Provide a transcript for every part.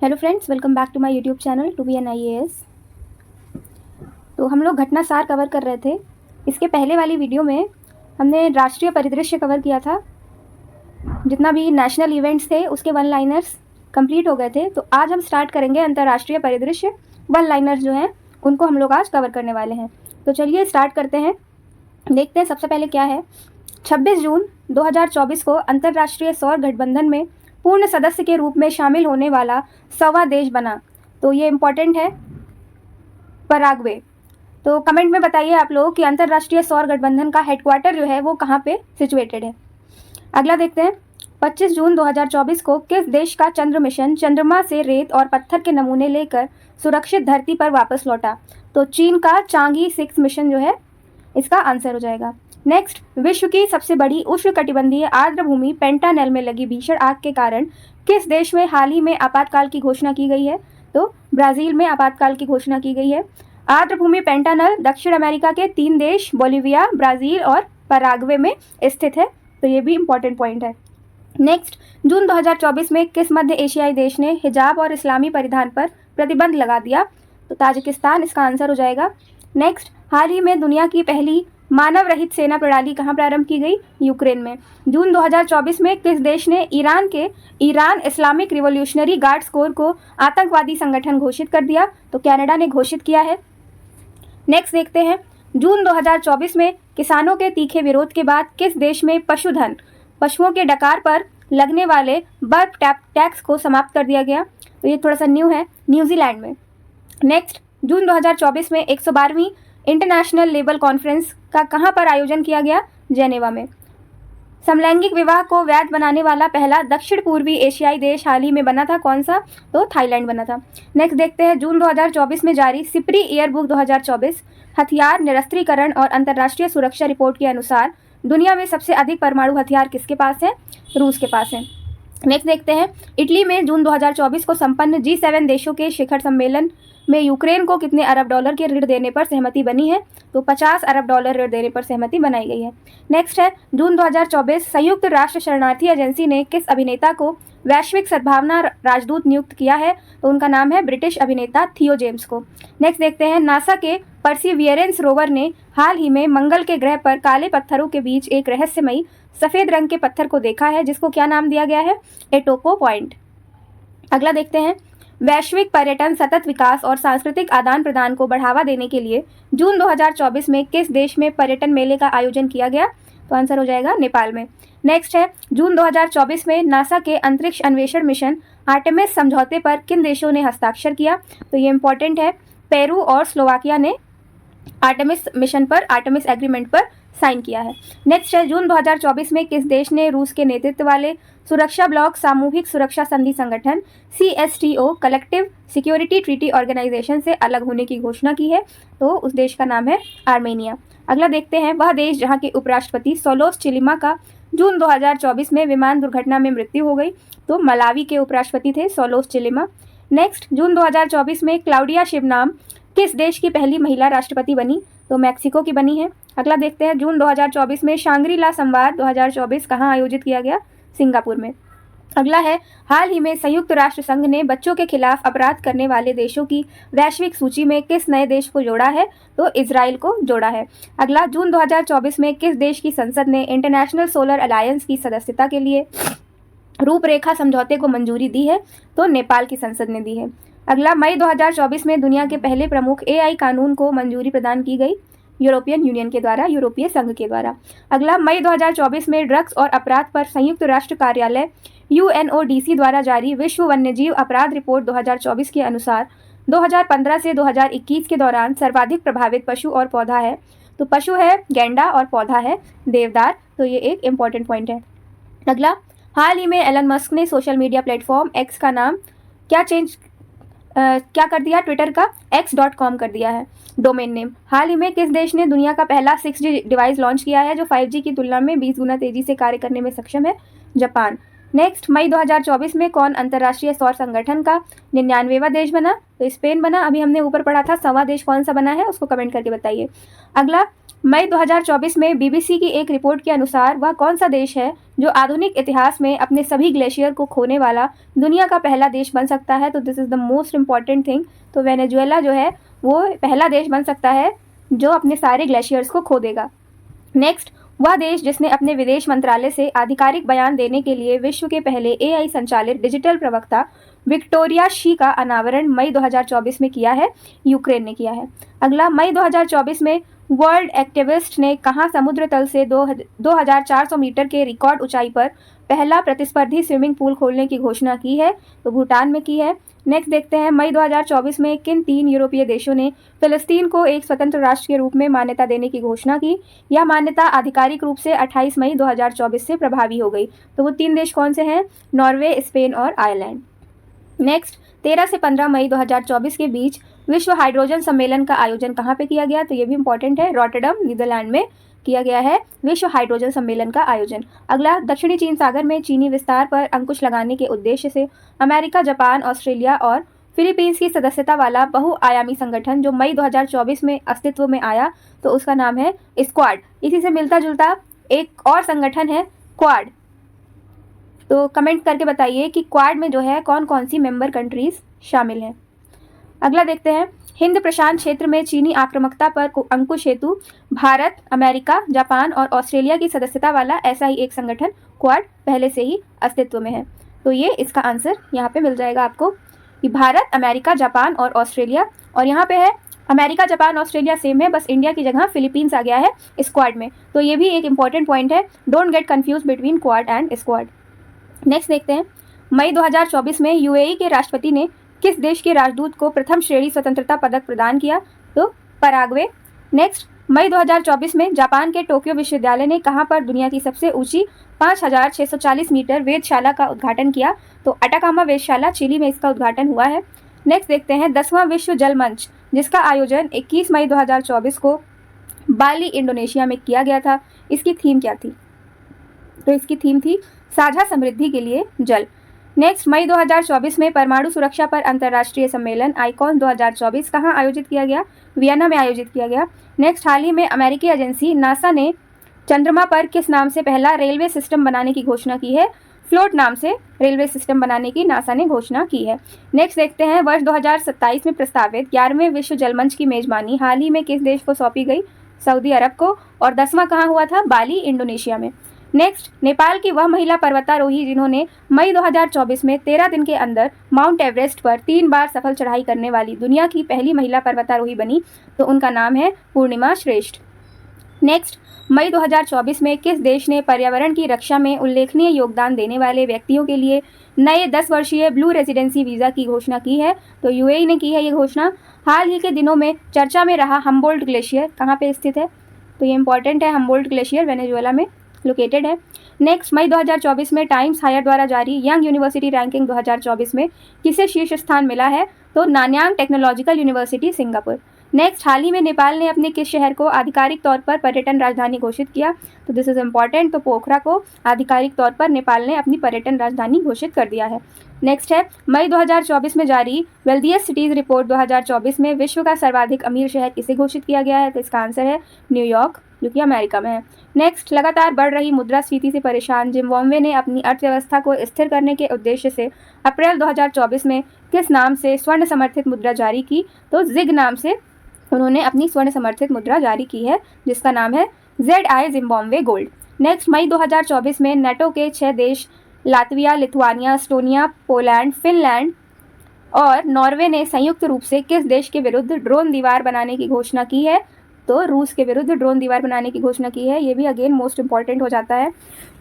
Hello friends, welcome back to my YouTube channel to be an IAS। तो हम लोग घटना सार कवर कर रहे थे। इसके पहले वाली वीडियो में हमने राष्ट्रीय परिदृश्य कवर किया था। जितना भी नेशनल इवेंट्स थे उसके वन लाइनर्स कंप्लीट हो गए थे। तो आज हम स्टार्ट करेंगे अंतर्राष्ट्रीय परिदृश्य। वन लाइनर्स जो हैं उनको हम लोग आज कवर करने वाले हैं। तो चलिए स्टार्ट करते हैं। देखते हैं सबसे पहले क्या है। 26 जून 2024 को अंतर्राष्ट्रीय सौर गठबंधन में पूर्ण सदस्य के रूप में शामिल होने वाला 100वां देश बना। तो ये इम्पोर्टेंट है, पराग्वे। तो कमेंट में बताइए आप लोग कि अंतर्राष्ट्रीय सौर गठबंधन का हेडक्वार्टर जो है वो कहाँ पे सिचुएटेड है। अगला देखते हैं। 25 जून 2024 को किस देश का चंद्र मिशन चंद्रमा से रेत और पत्थर के नमूने लेकर सुरक्षित धरती पर वापस लौटा? तो चीन का चांगी 6 मिशन जो है इसका आंसर हो जाएगा। नेक्स्ट, विश्व की सबसे बड़ी उष्णकटिबंधीय आर्द्र भूमि पेंटानेल में लगी भीषण आग के कारण किस देश में हाल ही में आपातकाल की घोषणा की गई है? तो ब्राजील में आपातकाल की घोषणा की गई है। आर्द्र भूमि पेंटानेल दक्षिण अमेरिका के 3 देश बोलिविया, ब्राजील और पराग्वे में स्थित है। तो ये भी इंपॉर्टेंट पॉइंट है। नेक्स्ट, जून 2024 में किस मध्य एशियाई देश ने हिजाब और इस्लामी परिधान पर प्रतिबंध लगा दिया? तो ताजिकिस्तान इसका आंसर हो जाएगा। नेक्स्ट, हाल ही में दुनिया की पहली मानव रहित सेना प्रणाली कहाँ प्रारंभ की गई? यूक्रेन में। जून 2024 में किस देश ने ईरान के Iran Islamic revolutionary guards core को आतंकवादी संगठन घोषित कर दिया? तो कनाडा ने घोषित किया है। नेक्स्ट देखते हैं। जून 2024 में किसानों के तीखे विरोध के बाद किस देश में पशुओं के डकार पर लगने वाले बर्फ टैक्स को समाप्त कर दिया गया? तो ये थोड़ा सा न्यू है, न्यूजीलैंड में। नेक्स्ट, जून 2024 में 112वीं इंटरनेशनल लेबर कॉन्फ्रेंस का कहाँ पर आयोजन किया गया? जेनेवा में। समलैंगिक विवाह को वैध बनाने वाला पहला दक्षिण पूर्वी एशियाई देश हाल ही में बना था, कौन सा? तो थाईलैंड बना था। नेक्स्ट देखते हैं। जून 2024 में जारी सिप्री ईयरबुक 2024 हथियार निरस्त्रीकरण और अंतर्राष्ट्रीय सुरक्षा रिपोर्ट के अनुसार दुनिया में सबसे अधिक परमाणु हथियार किसके पास है? रूस के पास है। नेक्स्ट देखते हैं। इटली में जून 2024 को संपन्न G7 देशों के शिखर सम्मेलन में यूक्रेन को कितने अरब डॉलर के ऋण देने पर सहमति बनी है? तो 50 अरब डॉलर ऋण देने पर सहमति बनाई गई है। नेक्स्ट है। जून 2024 संयुक्त राष्ट्र शरणार्थी एजेंसी ने किस अभिनेता को वैश्विक सद्भावना राजदूत नियुक्त किया है? तो उनका नाम है ब्रिटिश अभिनेता थियो जेम्स को। नेक्स्ट देखते हैं। नासा के परसिवियरेंस रोवर ने हाल ही में मंगल के ग्रह पर काले पत्थरों के बीच एक रहस्यमयी सफेद रंग के पत्थर को देखा है, जिसको क्या नाम दिया गया है? एटोपो पॉइंट। अगला देखते हैं। वैश्विक पर्यटन, सतत विकास और सांस्कृतिक आदान प्रदान को बढ़ावा देने के लिए जून 2024 में किस देश में पर्यटन मेले का आयोजन किया गया? तो आंसर हो जाएगा नेपाल में। नेक्स्ट है। जून 2024 में नासा के अंतरिक्ष अन्वेषण मिशन आर्टेमिस समझौते पर किन देशों ने हस्ताक्षर किया? तो ये इंपॉर्टेंट है। पेरू और स्लोवाकिया ने आर्टेमिस मिशन पर, आर्टेमिस एग्रीमेंट पर साइन किया है। नेक्स्ट है। जून 2024 में किस देश ने रूस के नेतृत्व वाले सुरक्षा ब्लॉक सामूहिक सुरक्षा संधि संगठन CSTO collective security treaty organisation से अलग होने की घोषणा की है? तो उस देश का नाम है आर्मेनिया। अगला देखते हैं। वह देश जहां के उपराष्ट्रपति सोलोस चिलिमा का जून 2024 में विमान दुर्घटना में मृत्यु हो गई? तो मलावी के उपराष्ट्रपति थे सोलोस चिलिमा। नेक्स्ट, जून 2024 में क्लाउडिया शिवनाम किस देश की पहली महिला राष्ट्रपति बनी? तो मैक्सिको की बनी है। अगला देखते हैं। जून 2024 में शांग्री-ला संवाद 2024 कहाँ आयोजित किया गया? सिंगापुर में। अगला है। हाल ही में संयुक्त राष्ट्र संघ ने बच्चों के खिलाफ अपराध करने वाले देशों की वैश्विक सूची में किस नए देश को जोड़ा है? तो इजराइल को जोड़ा है। अगला, जून 2024 में किस देश की संसद ने इंटरनेशनल सोलर अलायंस की सदस्यता के लिए रूपरेखा समझौते को मंजूरी दी है? तो नेपाल की संसद ने दी है। अगला, मई 2024 में दुनिया के पहले प्रमुख AI कानून को मंजूरी प्रदान की गई? यूरोपियन यूनियन के द्वारा, यूरोपीय संघ के द्वारा। अगला, मई 2024 में ड्रग्स और अपराध पर संयुक्त राष्ट्र कार्यालय UNODC द्वारा जारी विश्व वन्यजीव अपराध रिपोर्ट 2024 के अनुसार 2015 से 2021 के दौरान सर्वाधिक प्रभावित पशु और पौधा है? तो पशु है गैंडा और पौधा है देवदार। तो ये एक इम्पॉर्टेंट पॉइंट है। अगला, हाल ही में एलन मस्क ने सोशल मीडिया प्लेटफॉर्म X का नाम क्या कर दिया? ट्विटर का x.com कर दिया है डोमेन नेम। हाल ही में किस देश ने दुनिया का पहला 6G डिवाइस लॉन्च किया है जो 5G की तुलना में 20 गुना तेजी से कार्य करने में सक्षम है? जापान। नेक्स्ट, मई 2024 में कौन अंतर्राष्ट्रीय सौर संगठन का 99वां देश बना? तो स्पेन बना। अभी हमने ऊपर पढ़ा था 100वां देश कौन सा बना है, उसको कमेंट करके बताइए। अगला, मई 2024 में बीबीसी की एक रिपोर्ट के अनुसार वह कौन सा देश है जो आधुनिक इतिहास में अपने सभी ग्लेशियर को खोने वाला दुनिया का पहला देश बन सकता है। तो this is the most important thing. तो वेनेजुएला जो है वो पहला देश बन सकता है जो अपने सारे ग्लेशियर्स को खो देगा। नेक्स्ट, वह देश जिसने अपने विदेश मंत्रालय से आधिकारिक बयान देने के लिए विश्व के पहले एआई संचालित डिजिटल प्रवक्ता विक्टोरिया शी का अनावरण मई 2024 में किया है, यूक्रेन ने किया है। अगला, मई 2024 में वर्ल्ड एक्टिविस्ट ने कहाँ समुद्र तल से 2400 मीटर के रिकॉर्ड ऊंचाई पर पहला प्रतिस्पर्धी स्विमिंग पूल खोलने की घोषणा की है? तो भूटान में की है। नेक्स्ट देखते हैं, मई 2024 में किन 3 यूरोपीय देशों ने फिलिस्तीन को एक स्वतंत्र राष्ट्र के रूप में मान्यता देने की घोषणा की? यह मान्यता आधिकारिक रूप से 28 मई 2024 से प्रभावी हो गई। तो वो 3 देश कौन से हैं? नॉर्वे, स्पेन और आयरलैंड। नेक्स्ट, 13 से 15 मई 2024 के बीच विश्व हाइड्रोजन सम्मेलन का आयोजन कहाँ पे किया गया? तो ये भी इंपॉर्टेंट है, रॉटरडम, नीदरलैंड में किया गया है विश्व हाइड्रोजन सम्मेलन का आयोजन। अगला, दक्षिणी चीन सागर में चीनी विस्तार पर अंकुश लगाने के उद्देश्य से अमेरिका, जापान, ऑस्ट्रेलिया और फिलीपींस की सदस्यता वाला बहुआयामी संगठन जो मई 2024 में अस्तित्व में आया, तो उसका नाम है स्क्वाड। इसी से मिलता जुलता एक और संगठन है क्वाड। तो कमेंट करके बताइए कि क्वाड में जो है कौन कौन सी मेंबर कंट्रीज शामिल हैं। अगला देखते हैं, हिंद प्रशांत क्षेत्र में चीनी आक्रामकता पर अंकुश हेतु भारत, अमेरिका, जापान और ऑस्ट्रेलिया की सदस्यता वाला ऐसा ही एक संगठन क्वाड पहले से ही अस्तित्व में है। तो ये इसका आंसर यहाँ पे मिल जाएगा आपको कि भारत, अमेरिका, जापान और ऑस्ट्रेलिया। और यहाँ पे है अमेरिका, जापान, ऑस्ट्रेलिया सेम है, बस इंडिया की जगह फिलीपींस आ गया है स्क्वाड में। तो ये भी एक इंपॉर्टेंट पॉइंट है, don't get confuse between quad and squad. Next देखते हैं, मई 2024 में यूएई के राष्ट्रपति ने किस देश के राजदूत को प्रथम श्रेणी स्वतंत्रता पदक प्रदान किया? तो पराग्वे। नेक्स्ट, मई 2024 में जापान के टोक्यो विश्वविद्यालय ने कहां पर दुनिया की सबसे ऊंची 5640 मीटर वेधशाला का उद्घाटन किया? तो अटाकामा वेधशाला, चिली में इसका उद्घाटन हुआ है। नेक्स्ट देखते हैं, 10वां विश्व जल मंच जिसका आयोजन 21 मई 2024 को बाली, इंडोनेशिया में किया गया था, इसकी थीम क्या थी? तो इसकी थीम थी साझा समृद्धि के लिए जल। नेक्स्ट, मई 2024 में परमाणु सुरक्षा पर अंतर्राष्ट्रीय सम्मेलन आइकॉन 2024 कहाँ आयोजित किया गया? वियना में आयोजित किया गया। नेक्स्ट, हाल ही में अमेरिकी एजेंसी नासा ने चंद्रमा पर किस नाम से पहला रेलवे सिस्टम बनाने की घोषणा की है? फ्लोट नाम से रेलवे सिस्टम बनाने की नासा ने घोषणा की है। नेक्स्ट देखते हैं, वर्ष 2027 में प्रस्तावित 11वें विश्व जलमंच की मेजबानी हाल ही में किस देश को सौंपी गई? सऊदी अरब को। और 10वां कहाँ हुआ था? बाली, इंडोनेशिया में। नेक्स्ट, नेपाल की वह महिला पर्वतारोही जिन्होंने मई 2024 में 13 दिन के अंदर माउंट एवरेस्ट पर 3 बार सफल चढ़ाई करने वाली दुनिया की पहली महिला पर्वतारोही बनी, तो उनका नाम है पूर्णिमा श्रेष्ठ। नेक्स्ट, मई 2024 में किस देश ने पर्यावरण की रक्षा में उल्लेखनीय योगदान देने वाले व्यक्तियों के लिए नए 10 वर्षीय ब्लू रेजिडेंसी वीज़ा की घोषणा की है? तो यूएई ने की है ये घोषणा। हाल ही के दिनों में चर्चा में रहा हम्बोल्ट ग्लेशियर कहाँ पे स्थित है? तो ये इंपॉर्टेंट है, हम्बोल्ट ग्लेशियर वेनेजुएला में लोकेटेड है। नेक्स्ट, मई 2024 में टाइम्स हायर द्वारा जारी यंग यूनिवर्सिटी रैंकिंग 2024 में किसे शीर्ष स्थान मिला है? तो नान्यांग टेक्नोलॉजिकल यूनिवर्सिटी, सिंगापुर। नेक्स्ट, हाल ही में नेपाल ने अपने किस शहर को आधिकारिक तौर पर पर्यटन राजधानी घोषित किया? तो दिस इज इम्पॉर्टेंट। तो पोखरा को आधिकारिक तौर पर नेपाल ने अपनी पर्यटन राजधानी घोषित कर दिया है। नेक्स्ट है, मई 2024 में जारी वेल्दियस्ट सिटीज़ रिपोर्ट 2024 में विश्व का सर्वाधिक अमीर शहर किसे घोषित किया गया है? तो इसका आंसर है न्यूयॉर्क, जो कि अमेरिका में है। नेक्स्ट, लगातार बढ़ रही मुद्रास्फीति से परेशान जिम्बाब्वे ने अपनी अर्थव्यवस्था को स्थिर करने के उद्देश्य से अप्रैल 2024 में किस नाम से स्वर्ण समर्थित मुद्रा जारी की? तो जिग नाम से उन्होंने अपनी स्वर्ण समर्थित मुद्रा जारी की है, जिसका नाम है ZI जिम्बाब्वे गोल्ड। नेक्स्ट, मई 2024 में नेटो के 6 देश Latvia, Lithuania, Estonia, Poland, Finland और नॉर्वे ने संयुक्त रूप से किस देश के विरुद्ध ड्रोन दीवार बनाने की घोषणा की है? तो रूस के विरुद्ध ड्रोन दीवार बनाने की घोषणा की है। ये भी अगेन मोस्ट इंपॉर्टेंट हो जाता है।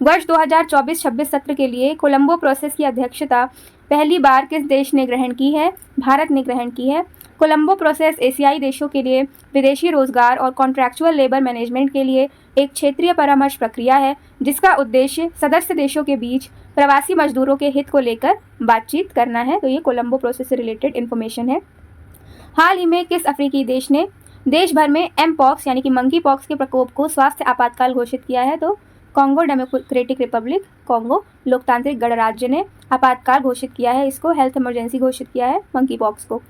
वर्ष 2024-26 सत्र के लिए कोलंबो प्रोसेस की अध्यक्षता पहली बार किस देश ने ग्रहण की है? भारत ने ग्रहण की है। कोलंबो प्रोसेस एशियाई देशों के लिए विदेशी रोजगार और कॉन्ट्रैक्चुअल लेबर मैनेजमेंट के लिए एक क्षेत्रीय परामर्श प्रक्रिया है, जिसका उद्देश्य सदस्य देशों के बीच प्रवासी मजदूरों के हित को लेकर बातचीत करना है। तो ये कोलंबो प्रोसेस से रिलेटेड इन्फॉर्मेशन है। हाल ही में किस अफ्रीकी देश ने देश भर में एमपॉक्स यानी कि मंकी पॉक्स के प्रकोप को स्वास्थ्य आपातकाल घोषित किया है? तो कॉन्गो डेमोक्रेटिक रिपब्लिक, कॉन्गो लोकतांत्रिक गणराज्य ने आपातकाल घोषित किया है, इसको हेल्थ इमरजेंसी घोषित किया है मंकी पॉक्स को।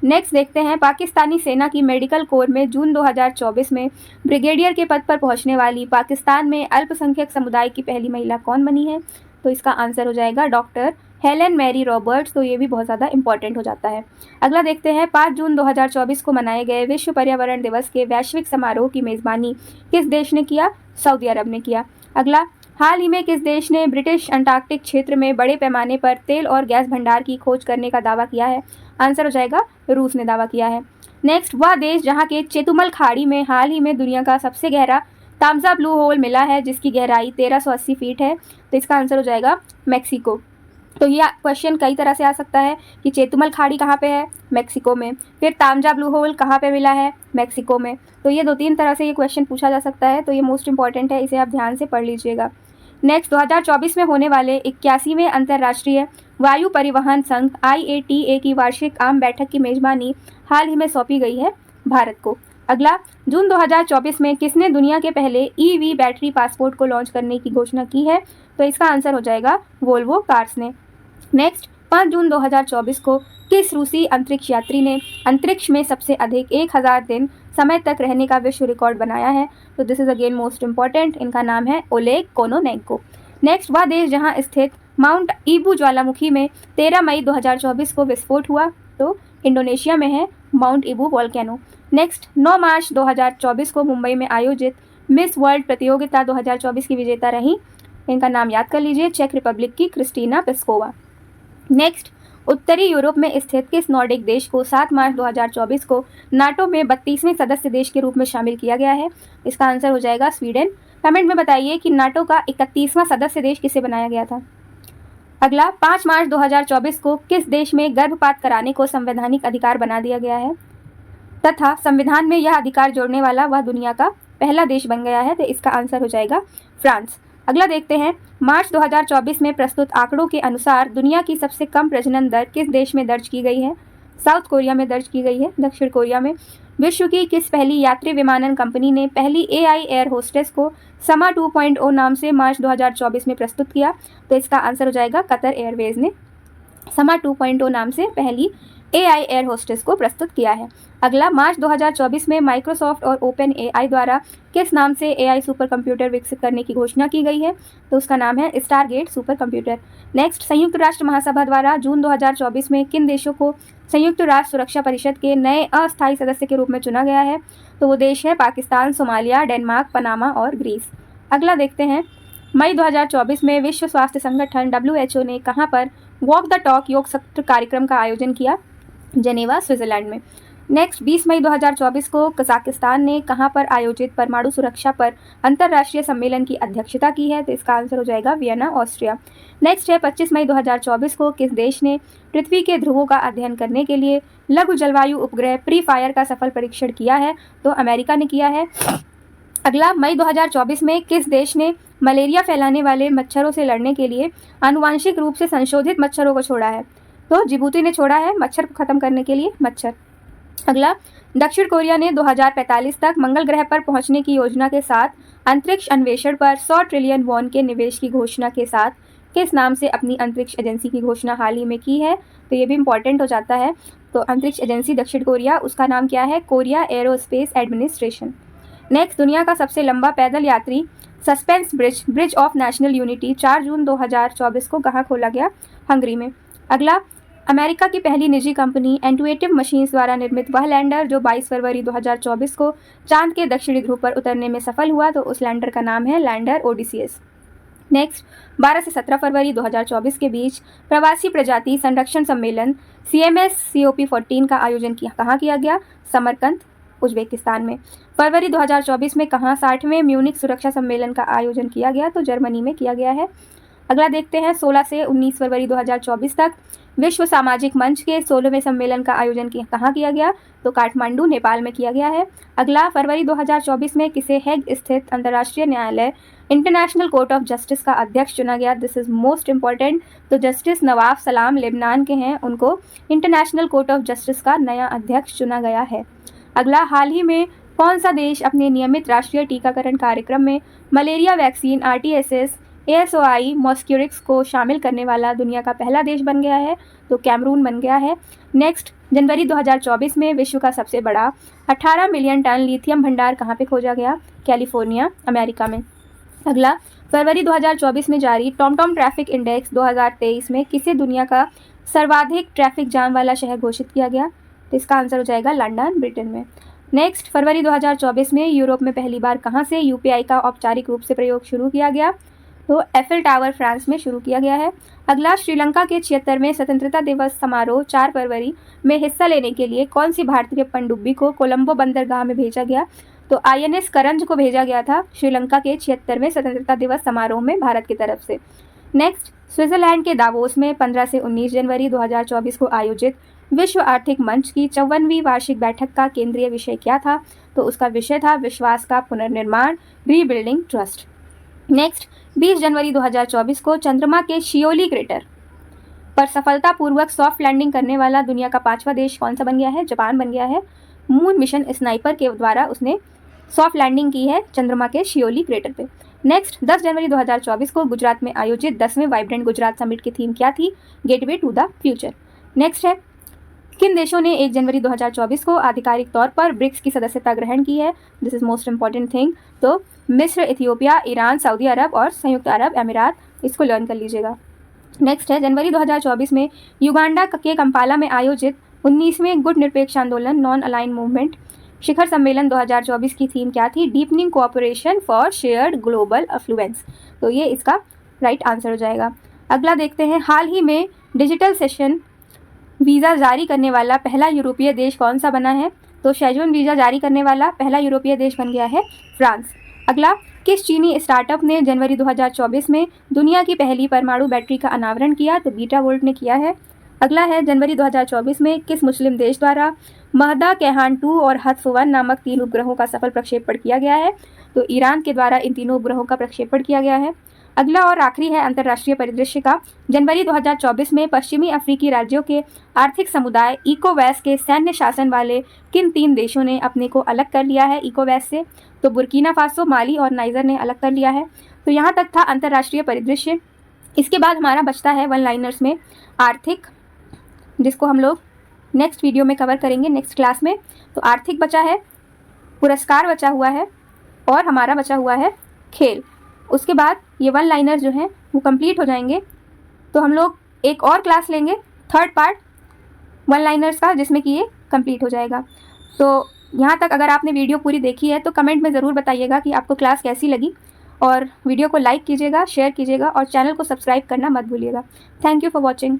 नेक्स्ट देखते हैं, पाकिस्तानी सेना की मेडिकल कोर में जून 2024 में ब्रिगेडियर के पद पर पहुंचने वाली पाकिस्तान में अल्पसंख्यक समुदाय की पहली महिला कौन बनी है? तो इसका आंसर हो जाएगा डॉक्टर हेलेन मैरी रॉबर्ट्स। तो ये भी बहुत ज़्यादा इंपॉर्टेंट हो जाता है। अगला देखते हैं, 5 जून 2024 को मनाए गए विश्व पर्यावरण दिवस के वैश्विक समारोह की मेज़बानी किस देश ने किया? सऊदी अरब ने किया। अगला, हाल ही में किस देश ने ब्रिटिश अंटार्कटिक क्षेत्र में बड़े पैमाने पर तेल और गैस भंडार की खोज करने का दावा किया है? आंसर हो जाएगा रूस ने दावा किया है। नेक्स्ट, वह देश जहां के चेतुमल खाड़ी में हाल ही में दुनिया का सबसे गहरा तामजा ब्लू होल मिला है, जिसकी गहराई 1380 फीट है। तो इसका आंसर हो जाएगा मैक्सिको। तो ये क्वेश्चन कई तरह से आ सकता है कि चेतुमल खाड़ी कहाँ पे है? मैक्सिको में। फिर तामजा ब्लू होल कहाँ पे मिला है? मैक्सिको में। तो ये 2-3 तरह से ये क्वेश्चन पूछा जा सकता है। तो ये मोस्ट इंपॉर्टेंट है, इसे आप ध्यान से पढ़ लीजिएगा। नेक्स्ट, 2024 में होने वाले 81वें अंतर्राष्ट्रीय वायु परिवहन संघ IATA की वार्षिक आम बैठक की मेजबानी हाल ही में सौंपी गई है भारत को। अगला, जून 2024 में किसने दुनिया के पहले EV बैटरी पासपोर्ट को लॉन्च करने की घोषणा की है? तो इसका आंसर हो जाएगा वोल्वो कार्स ने। नेक्स्ट, 5 जून 2024 को किस रूसी अंतरिक्ष यात्री ने अंतरिक्ष में सबसे अधिक 1000 दिन समय तक रहने का विश्व रिकॉर्ड बनाया है? तो this is again most important, इनका नाम है ओलेग कोनोनेंको। नेक्स्ट, वह देश जहां स्थित माउंट ईबू ज्वालामुखी में 13 मई 2024 को विस्फोट हुआ? तो इंडोनेशिया में है माउंट ईबू वोल्केनो। नेक्स्ट, 9 मार्च 2024 को मुंबई में आयोजित मिस वर्ल्ड प्रतियोगिता 2024 की विजेता रही, इनका नाम याद कर लीजिए, चेक रिपब्लिक की क्रिस्टीना पेस्कोवा। नेक्स्ट, उत्तरी यूरोप में स्थित किस नॉर्डिक देश को 7 मार्च 2024 को नाटो में 32वें सदस्य देश के रूप में शामिल किया गया है? इसका आंसर हो जाएगा स्वीडन। कमेंट में बताइए कि नाटो का 31वां सदस्य देश किसे बनाया गया था। अगला, 5 मार्च 2024 को किस देश में गर्भपात कराने को संवैधानिक अधिकार बना दिया गया है तथा संविधान में यह अधिकार जोड़ने वाला वह दुनिया का पहला देश बन गया है? तो इसका आंसर हो जाएगा फ्रांस। अगला देखते हैं, मार्च 2024 में प्रस्तुत आंकड़ों के अनुसार दुनिया की सबसे कम प्रजनन दर किस देश में दर्ज की गई है? साउथ कोरिया में दर्ज की गई है, दक्षिण कोरिया में। विश्व की किस पहली यात्री विमानन कंपनी ने पहली AI एयर होस्टेस को समा 2.0 नाम से मार्च 2024 में प्रस्तुत किया? तो इसका आंसर हो जाएगा कतर एयरवेज ने समा 2.0 नाम से पहली AI एयर होस्टेस को प्रस्तुत किया है। अगला, मार्च 2024 में माइक्रोसॉफ्ट और ओपन AI द्वारा किस नाम से AI सुपर कंप्यूटर विकसित करने की घोषणा की गई है? तो उसका नाम है स्टारगेट सुपर कंप्यूटर। नेक्स्ट, संयुक्त राष्ट्र महासभा द्वारा जून 2024 में किन देशों को संयुक्त राष्ट्र सुरक्षा परिषद के नए अस्थायी सदस्य के रूप में चुना गया है? तो वो देश है पाकिस्तान, सोमालिया, डेनमार्क, पनामा और ग्रीस। अगला देखते हैं, मई 2024 में विश्व स्वास्थ्य संगठन WHO ने कहाँ पर वॉक द टॉक योग सत्र कार्यक्रम का आयोजन किया? जेनेवा, स्विट्जरलैंड में। नेक्स्ट, 20 मई 2024 को कजाकिस्तान ने कहाँ पर आयोजित परमाणु सुरक्षा पर अंतर्राष्ट्रीय सम्मेलन की अध्यक्षता की है? तो इसका आंसर हो जाएगा वियना, ऑस्ट्रिया। नेक्स्ट है, 25 मई 2024 को किस देश ने पृथ्वी के ध्रुवों का अध्ययन करने के लिए लघु जलवायु उपग्रह प्री फायर का सफल परीक्षण किया है? तो अमेरिका ने किया है। अगला, मई 2024 में किस देश ने मलेरिया फैलाने वाले मच्छरों से लड़ने के लिए आनुवांशिक रूप से संशोधित मच्छरों को छोड़ा है? तो जिबूती ने छोड़ा है मच्छर को खत्म करने के लिए मच्छर। अगला, दक्षिण कोरिया ने 2045 तक मंगल ग्रह पर पहुंचने की योजना के साथ अंतरिक्ष अन्वेषण पर 100 ट्रिलियन वॉन के निवेश की घोषणा के साथ किस नाम से अपनी अंतरिक्ष एजेंसी की घोषणा हाल ही में की है? तो ये भी इंपॉर्टेंट हो जाता है। तो अंतरिक्ष एजेंसी दक्षिण कोरिया, उसका नाम क्या है? Korea aerospace administration. नेक्स्ट, दुनिया का सबसे लंबा पैदल यात्री suspense bridge of national unity 4 जून 2024 को कहाँ खोला गया? हंगरी में। अगला, अमेरिका की पहली निजी कंपनी इंट्यूटिव मशीन्स द्वारा निर्मित वह लैंडर जो 22 फरवरी 2024 को चांद के दक्षिणी ध्रुव पर उतरने में सफल हुआ, तो उस लैंडर का नाम है लैंडर ओडिसियस। नेक्स्ट, 12 से 17 फरवरी 2024 के बीच प्रवासी प्रजाति संरक्षण सम्मेलन CMS COP14 का आयोजन कहाँ किया गया? समरकंद, उज्बेकिस्तान में। फरवरी 2024 में कहाँ 60वें म्यूनिक सुरक्षा सम्मेलन का आयोजन किया गया? तो जर्मनी में किया गया है। अगला देखते हैं, 16 से 19 फरवरी 2024 तक विश्व सामाजिक मंच के 16वें सम्मेलन का आयोजन कहाँ किया गया? तो काठमांडू, नेपाल में किया गया है। अगला, फरवरी 2024 में किसे हेग स्थित अंतर्राष्ट्रीय न्यायालय इंटरनेशनल कोर्ट ऑफ जस्टिस का अध्यक्ष चुना गया? This is most important. तो जस्टिस नवाफ सलाम लेबनान के हैं, उनको इंटरनेशनल कोर्ट ऑफ जस्टिस का नया अध्यक्ष चुना गया है। अगला, हाल ही में कौन सा देश अपने नियमित राष्ट्रीय टीकाकरण कार्यक्रम में मलेरिया वैक्सीन RTS ASOI मॉस्क्यूरिक्स को शामिल करने वाला दुनिया का पहला देश बन गया है, तो कैमरून बन गया है। नेक्स्ट, जनवरी 2024 में विश्व का सबसे बड़ा 18 मिलियन टन लिथियम भंडार कहाँ पे खोजा गया? कैलिफोर्निया, अमेरिका में। अगला, फरवरी 2024 में जारी टॉमटॉम ट्रैफिक इंडेक्स 2023 में किसे दुनिया का सर्वाधिक ट्रैफिक जाम वाला शहर घोषित किया गया? तो इसका आंसर हो जाएगा लंदन, ब्रिटेन में। नेक्स्ट, फरवरी 2024 में यूरोप में पहली बार कहाँ से UPI का औपचारिक रूप से प्रयोग शुरू किया गया? तो एफिल टावर, फ्रांस में शुरू किया गया है। अगला, श्रीलंका के 76वें स्वतंत्रता दिवस समारोह 4 फरवरी में हिस्सा लेने के लिए कौन सी भारतीय पनडुब्बी को कोलंबो बंदरगाह में भेजा गया? तो INS करंज को भेजा गया था श्रीलंका के 76वें स्वतंत्रता दिवस समारोह में भारत की तरफ से। नेक्स्ट, स्विट्जरलैंड के दावोस में 15 से 19 जनवरी 2024 को आयोजित विश्व आर्थिक मंच की 54वीं वार्षिक बैठक का केंद्रीय विषय क्या था? तो उसका विषय था विश्वास का पुनर्निर्माण, रीबिल्डिंग ट्रस्ट। नेक्स्ट, 20 जनवरी 2024 को चंद्रमा के शियोली क्रेटर पर सफलतापूर्वक सॉफ्ट लैंडिंग करने वाला दुनिया का 5वां देश कौन सा बन गया है? जापान बन गया है। मून मिशन स्नाइपर के द्वारा उसने सॉफ्ट लैंडिंग की है चंद्रमा के शियोली क्रेटर पे। नेक्स्ट, 10 जनवरी 2024 को गुजरात में आयोजित 10वें वाइब्रेंट गुजरात समिट की थीम क्या थी? Gateway to the future. Next है, किन देशों ने 1 जनवरी 2024 को आधिकारिक तौर पर ब्रिक्स की सदस्यता ग्रहण की है? This is most important thing. तो मिस्र, इथियोपिया, ईरान, सऊदी अरब और संयुक्त अरब अमीरात। इसको लर्न कर लीजिएगा। नेक्स्ट है, जनवरी 2024 में युगांडा के कंपाला में आयोजित 19वें गुट निरपेक्ष आंदोलन नॉन अलाइन मूवमेंट शिखर सम्मेलन 2024 की थीम क्या थी? Deepening cooperation for shared global affluence. तो ये इसका राइट आंसर हो जाएगा। अगला देखते हैं, हाल ही में डिजिटल सेशन वीज़ा जारी करने वाला पहला यूरोपीय देश कौन सा बना है? तो शेजोन वीज़ा जारी करने वाला पहला यूरोपीय देश बन गया है फ्रांस। अगला, किस चीनी स्टार्टअप ने जनवरी 2024 में दुनिया की पहली परमाणु बैटरी का अनावरण किया? तो बीटा वोल्ट ने किया है। अगला है, जनवरी 2024 में किस मुस्लिम देश द्वारा महदा, कैहान 2 और हत्फ-1 नामक 3 उपग्रहों का सफल प्रक्षेपण किया गया है? तो ईरान के द्वारा इन तीनों उपग्रहों का प्रक्षेपण किया गया है। अगला और आखिरी है अंतर्राष्ट्रीय परिदृश्य का, जनवरी 2024 में पश्चिमी अफ्रीकी राज्यों के आर्थिक समुदाय इकोवैस के सैन्य शासन वाले किन 3 देशों ने अपने को अलग कर लिया है इकोवैस से? तो बुर्किना फासो, माली और नाइजर ने अलग कर लिया है। तो यहाँ तक था अंतर्राष्ट्रीय परिदृश्य। इसके बाद हमारा बचता है वन लाइनर्स में आर्थिक, जिसको हम लोग नेक्स्ट वीडियो में कवर करेंगे, नेक्स्ट क्लास में। तो आर्थिक बचा है, पुरस्कार बचा हुआ है और हमारा बचा हुआ है खेल। उसके बाद ये वन लाइनर जो हैं वो कंप्लीट हो जाएंगे। तो हम लोग एक और क्लास लेंगे, थर्ड पार्ट वन लाइनर्स का, जिसमें कि ये कंप्लीट हो जाएगा। तो यहाँ तक अगर आपने वीडियो पूरी देखी है तो कमेंट में ज़रूर बताइएगा कि आपको क्लास कैसी लगी, और वीडियो को लाइक कीजिएगा, शेयर कीजिएगा और चैनल को सब्सक्राइब करना मत भूलिएगा। Thank you for watching.